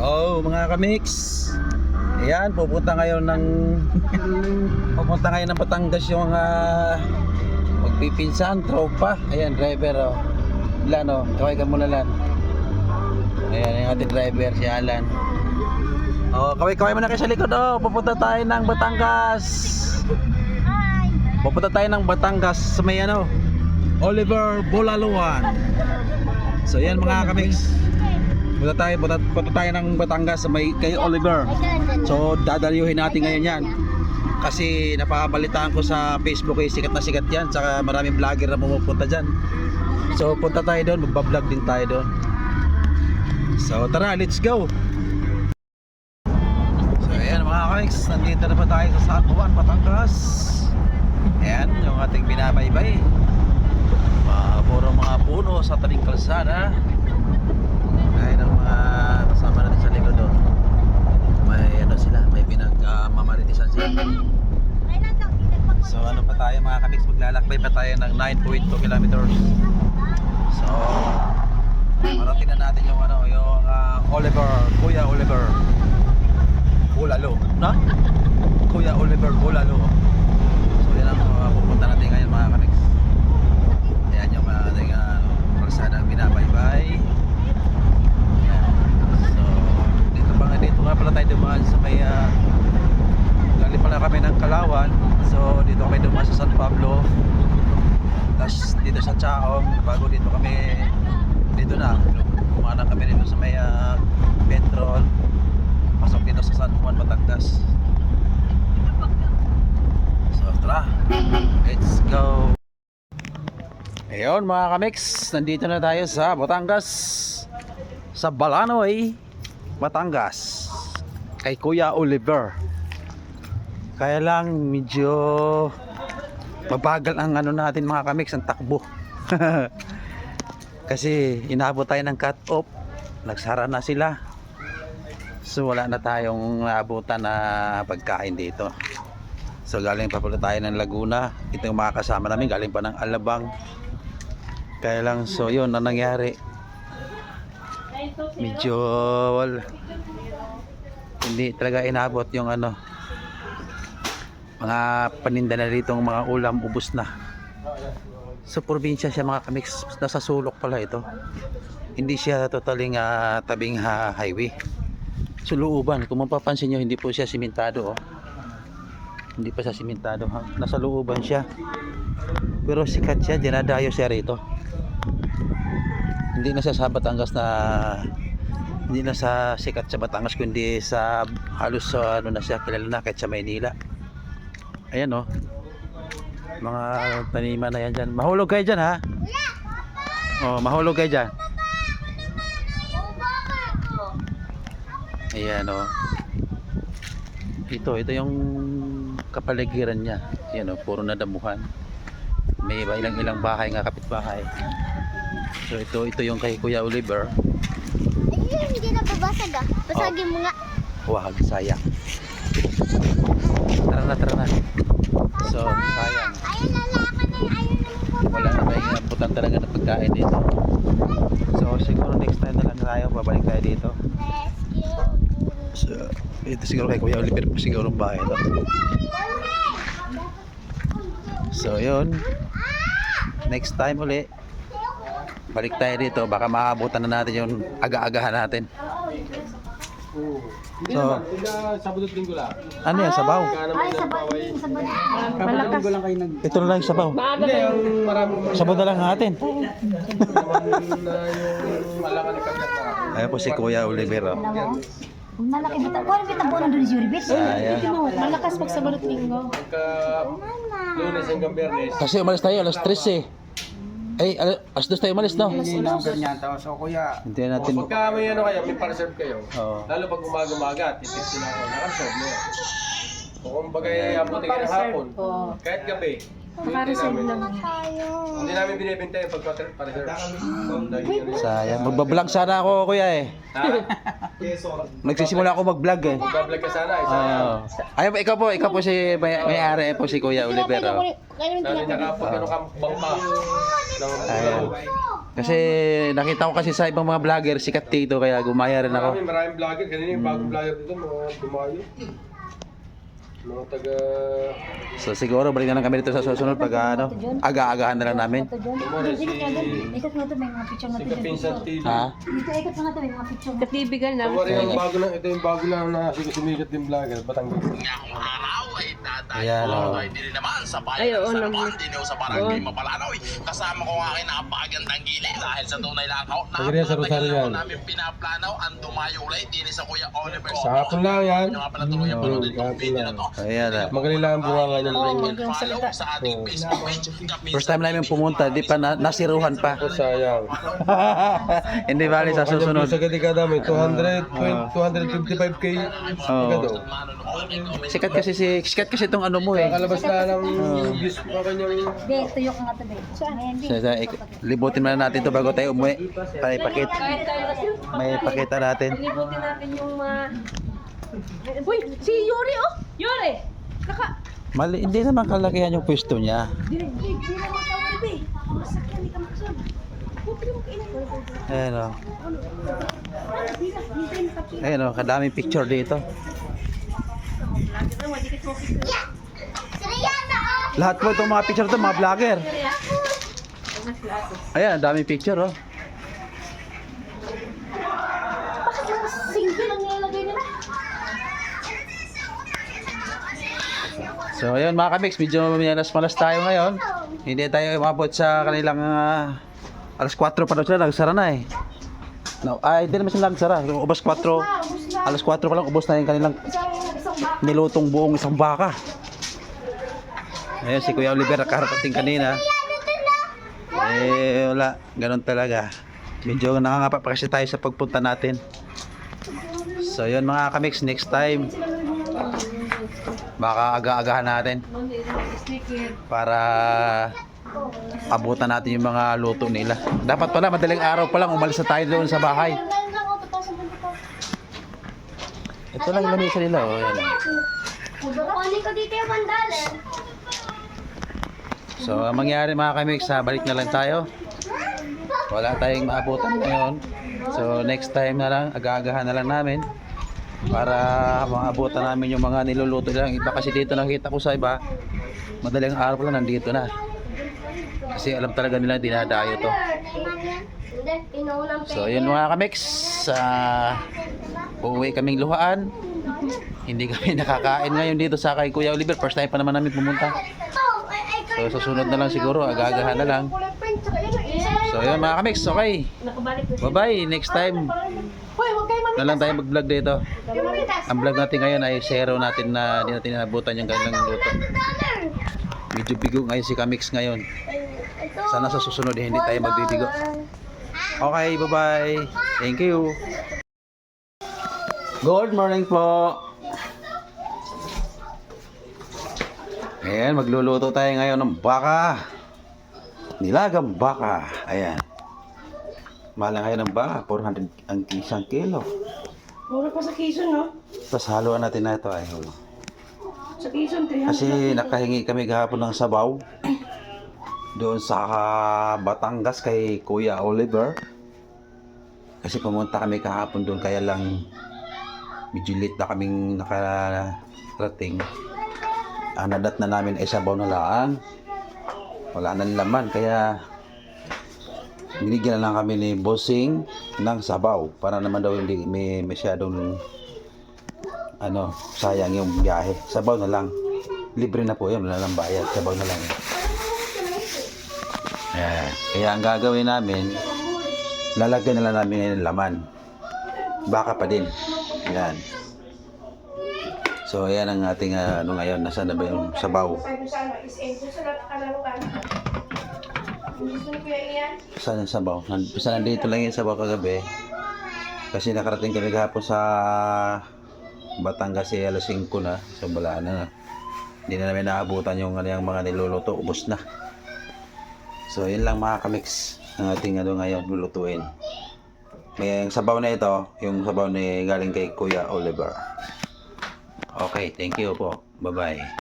Go mga kamix. Ayan, pupunta ngayon ng Batangas yung magpipinsan, tropa. Ayan, driver oh. Ilan oh, kaway ka muna lan. Ayan yung ating driver, si Alan. Oh, kaway muna kayo sa likod oh. Pupunta tayo ng Batangas. Pupunta tayo ng Batangas sa may ano, Oliver Bulaluan. So ayan mga kamix. Punta tayo ng Batangas sa may kay Oliver. So dadalyuhin natin ngayon yan. Kasi napabalitaan ko sa Facebook sikat na sikat yan. Saka maraming vlogger na pumupunta dyan. So punta tayo doon, magbablog din tayo doon. So tara, let's go. So ayan mga kamix, nandito na pa tayo sa San Juan, Batangas. Ayan yung ating binabaybay. Puro mga puno sa tabing kalsada. Ay ng mga kasama natin sa likod doon. May ano sila, may pinagmamaritisan sila. So ano pa tayo mga kamix, maglalakbay pa tayo ng 9.2 kilometers. So marating na natin yung ano, yung Kuya Oliver Bulalo, no? Kuya Oliver Bulalo. So yan ang pupunta natin ngayon mga kamix. Ayan yung ating kalsadang binabaybay. Dito nga pala tayo dumaan sa may galing pala kami ng Kalawan. So dito kami dumaan sa San Pablo, tapos dito sa Chaong, bago dito kami dito na kumanan kami dito sa may Petrol, pasok dito sa San Juan, Batangas. So tara, let's go. Ayun mga kamix, nandito na tayo sa Batangas, sa Balanoy, Batangas, kay Kuya Oliver. Kaya lang medyo mabagal ang ano natin mga kamix, ang takbo. Kasi inabot tayo ng cut off, nagsara na sila. So wala na tayong naabutan na pagkain dito. So galing pa pala tayo ng Laguna. Ito yung mga kasama namin, galing pa ng Alabang. Kaya lang so yun ang nangyari, medyo hindi talaga inabot yung ano, mga paninda na dito, mga ulam ubos na. So probinsya siya mga kamix, nasa sulok pala ito, hindi siya totaling tabing highway. Suluuban, kung mapapansin nyo, hindi po siya simentado oh. Hindi pa siya simentado ha? Nasa looban siya, pero sikat siya, dinadayo siya rito. Hindi na sa Batangas na, hindi na sa sikat sa Batangas, kundi sa halos sa ano na siya, kilala na kahit sa Maynila. Ayan oh, mga taniman na yan dyan. Mahulog kayo dyan ha. Oh, mahulog kayo dyan. Ayan oh, ito yung kapaligiran niya. Ayan oh, puro na damuhan. May ilang bahay nga, kapitbahay. So ito yung kay Kuya Oliver. Ay, hindi na babasag ah. Basagin mo nga. Wag, sayang. Tara na. So, sayang. Ayun, lalaki na yun. Ayun na mo. Wala na tayong nabutan talaga na pagkain dito. So, siguro next time na lang tayo, babalik tayo dito. So, ito siguro kay Kuya Oliver po siguro ang bahay ito. So, yun. Next time uli, balik tayo dito, baka maabutan na natin yung aga-agahan natin. Hindi So, naman, Sabado at Linggo lang. ano yan, sabaw? Ay, sabay. Linggo lang kayo nag... Ito na lang yung sabaw. Hindi, yung maraming... Sabaw na lang natin. na yung malangan ni Kabiyak na. Ayan po si Kuya Oliver. Oh. Kung malaki bita, kung bita po nandun si Uribit. Ayan. Malakas pag Sabado at Linggo. Pagka Lunes hanggang Biyernes. Kasi umalis tayo alas 3 eh. Ay, alas 2 tayo umalis, no? Hindi number niya. So kuya, Hindi natin. Pagka may ano kayo, may para-serve kayo. Oo. Lalo pag umaga-umaga, titik sila ako, nakaserve mo yan. O kung bagay abutin kayo ng hapon, kahit gabi, Naka-reserve lang. Hindi namin binibenta yung pagka-reserve. Sayang. Magbablog sana ako, kuya eh. Nagsisimula ako mag-vlog eh. Bablog ka sana. Ayun, ikaw po si may-ari po si Kuya Oliver. Oh. Sabi niya ka po, pero kambang pa. Ayan. Kasi nakita ko kasi sa ibang mga vlogger, sikat dito, kaya gumaya rin ako. Maraming vlogger. Kanina yung bagong vlogger dito, mga dumayo. Mga taga... So siguro balik na lang kami dito sa susunod pag ano, aga-agahan na lang namin. Kumari si... Ikot mo ito, may mga picture Si Kapinsan TV. Ha? Dito, ikot mo ito, may mga picture. Katibigan lang. Kumari yung bago lang, ito yung bago lang na sumikat yung vlogger, Batangas. Ayan, oh. Ay, oo naman. Kasama ko ang aking napakagandang gilid dahil sa tunay lakaw. Pagkariya sa Rosario yan. Namin pinaplanaw ang dumayulay din sa Kuya Oliver. Sa hapon lang yan. Yung nga pala tuloy ang panood itong video na to. Ayan. Magaling lang ang bunga nga niyan. Follow sa ating Facebook page. First time namin pumunta, di pa nasiruhan pa. Oh, sayang. Hindi bali sa susunod. Sa kadikada may 255k. Oh. Sikat kasi itong ano mo eh. Kalabas na ng views ko kanyang... Be, tuyo ka nga ito, be. Ayan, be. Libutin muna natin to bago tayo umuwi. May pakita natin. Libutin natin yung mga... Uy, si Yuri, oh! Yuri! Mali, hindi naman kalakihan yung pwesto niya. Di naman tawag, be. Masakyan, di ka makasab. Huwag mo kailan. Ayan o. Ayan o, kadaming picture dito. Lahat po itong mga picture ito, mga vlogger. Ayan, daming picture oh. Bakit yung single ang nilalagay nila? So ayun mga kamix, medyo malas tayo ngayon. Hindi tayo umabot sa kanilang alas 4 pa daw sila, nagsara na eh. No, ay hindi naman sila nagsara, ubos 4. Alas 4 pa lang ubos na yung kanilang nilutong buong isang baka. Ayun si Kuya Oliver nakarating kanina. Eh wala, ganun talaga. Medyo nakangapa pa kasi tayo sa pagpunta natin. So yun mga kamix, next time baka aga-agahan natin para abutan natin yung mga luto nila. Dapat pala madaling araw pa lang umalis na tayo doon sa bahay. Ito lang yung lamesa nila oh. Yan. Kunin ko dito yung mandala. So ang mangyari mga kamix, balik na lang tayo. Wala tayong maabutan ngayon. So next time na lang, aga-agahan na lang namin para maabutan namin yung mga niluluto lang. Iba kasi dito nakita ko sa iba, madaling araw pa lang nandito na. Kasi alam talaga nila dinadayo to. So yun mga kamix, uuwi kaming luhaan. Hindi kami nakakain ngayon dito sa kay Kuya Oliver. First time pa naman namin pumunta. So susunod na lang siguro, aga-agahan na lang. So yun mga kamix, okay. Bye bye, next time na lang tayo mag-vlog dito. Ang vlog natin ngayon ay zero natin na hindi natin nabutan yung kanilang luto. Medyo bigo ngayon si Kamix ngayon. Sana sa susunod hindi tayo magbibigo. Okay, bye bye. Thank you. Good morning po. Ayan, magluluto tayo ngayon ng baka. Nilagang baka. Ayan. Mahal na ngayon ng baka. 400 ang isang kilo. Mura pa sa Quezon, no? Tapos haluan natin na ito. Ay, Sa Quezon, 300. kasi nakahingi kami kahapon ng sabaw. Doon sa Batangas kay Kuya Oliver. Kasi pumunta kami kahapon doon. Kaya lang medyo late na kaming nakarating. Ang nadat na namin ay sabaw na lang. Wala nang laman. Kaya binigyan na lang kami ni Bossing ng sabaw. Para naman daw hindi may masyadong sayang yung biyahe. Sabaw na lang. Libre na po yun. Wala lang bayad. Sabaw na lang. Ayan. Kaya ang gagawin namin, lalagyan na lang namin ng laman. Baka pa din. Ayan. So, ayan ang ating ngayon. Nasaan na ba yung sabaw? Saan yung sabaw? Nandito lang yung sabaw kagabi. Kasi nakarating kami kahapon sa Batangas alas 5 na. So, wala na. Hindi na namin naabutan yung kanyang mga niluluto, ubos na. So yun lang mga kamix ang ating ngayon lulutuin. May sabaw na ito, yung sabaw ni galing kay Kuya Oliver. Okay, thank you po. Bye-bye.